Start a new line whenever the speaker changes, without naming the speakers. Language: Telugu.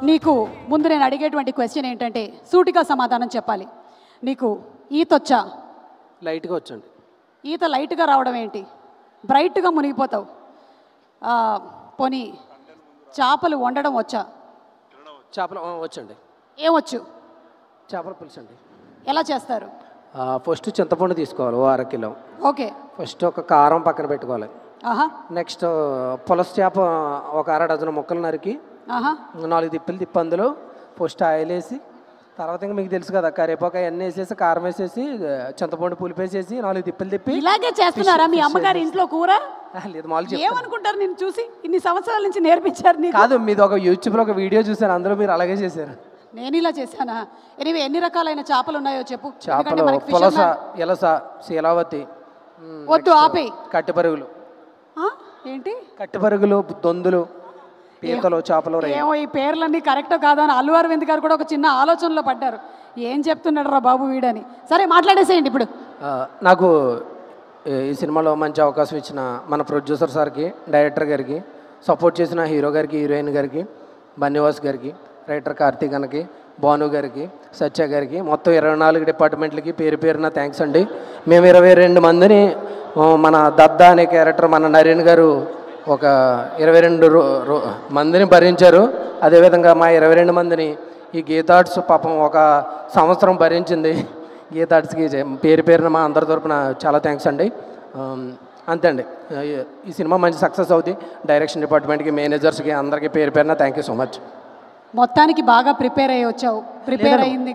నీకు ముందు నేను అడిగేటువంటి క్వశ్చన్ ఏంటంటే సూటిగా సమాధానం చెప్పాలి. నీకు ఈత వచ్చా?
లైట్గా వచ్చండి.
ఈత లైట్గా రావడం ఏంటి? బ్రైట్గా మునిగిపోతావు. పోనీ చేపలు వండడం వచ్చా?
చేపలు వచ్చండి.
ఏమొచ్చు?
చేపల పులుసు అండి.
ఎలా చేస్తారు?
ఫస్ట్ చింతపండు తీసుకోవాలి, ఓ 1/2 కిలో.
ఓకే.
ఫస్ట్ ఒక కారం పక్కన పెట్టుకోవాలి.
ఆహా.
నెక్స్ట్ పులస చేప ఒక 1/2 డజన్ ముక్కలు నరికి 4 తిప్పలు తిప్పి అందులో ఫస్ట్ ఆయిల్ వేసి, తర్వాత ఇంకా మీకు తెలుసు కదా కరివేపాకు అవన్నీ వేసేసి కారం వేసేసి చింతపండు పులిపేసేసి 4 తిప్పలు తిప్పి.
ఇలాగే చేస్తున్నారా మీ అమ్మగారి ఇంట్లో కూర?
లేదు, మామూలు
ఏమనుకుంటారు నేను చూసి? ఇన్ని సంవత్సరాల నుంచి నేర్పించారు నీకు?
కాదు, మీది ఒక యూట్యూబ్లో ఒక వీడియో చూసాను, అందులో మీరు అలాగే చేశారు.
నేను ఇలా చేశానా? ఎనివే ఎన్ని రకాలైన చేపలు ఉన్నాయో చెప్పు.
చేపలు పులస, ఎలస, శీలావతి,
వద్దు ఆపే.
కట్టెపరుగులు.
ఏంటి?
కట్టెపరుగులు, దొందులు, పీతలు, చేపలు.
ఏమో ఈ పేర్లన్నీ కరెక్టో కాదా అని అల్లు అరవింద్ గారు కూడా ఒక చిన్న ఆలోచనలో పడ్డారు. ఏం చెప్తున్నాడు రా బాబు వీడని. సరే మాట్లాడేసేయండి ఇప్పుడు.
నాకు ఈ సినిమాలో మంచి అవకాశం ఇచ్చిన మన ప్రొడ్యూసర్ సార్కి, డైరెక్టర్ గారికి, సపోర్ట్ చేసిన హీరో గారికి, హీరోయిన్ గారికి, బన్నివాస్ గారికి, రైటర్ కార్తీక్ అన్నకి, భాను గారికి, సత్య గారికి, మొత్తం 24 డిపార్ట్మెంట్లకి పేరు పేరున థ్యాంక్స్ అండి. మేము 22 మందిని, మన దద్దా అనే క్యారెక్టర్ మన నరేన్ గారు ఒక 22 మందిని భరించారు. అదేవిధంగా మా 22 మందిని ఈ గీతార్ట్స్ పాపం ఒక సంవత్సరం భరించింది. గీతార్ట్స్కి పేరు పేరున మా అందరి తరపున చాలా థ్యాంక్స్ అండి. అంతే అండి. ఈ సినిమా మంచి సక్సెస్ అవుతుంది. డైరెక్షన్ డిపార్ట్మెంట్కి, మేనేజర్స్కి అందరికీ పేరు పేరున థ్యాంక్ యూ సో మచ్.
మొత్తానికి బాగా ప్రిపేర్ అయ్యి వచ్చావు. ప్రిపేర్ అయింది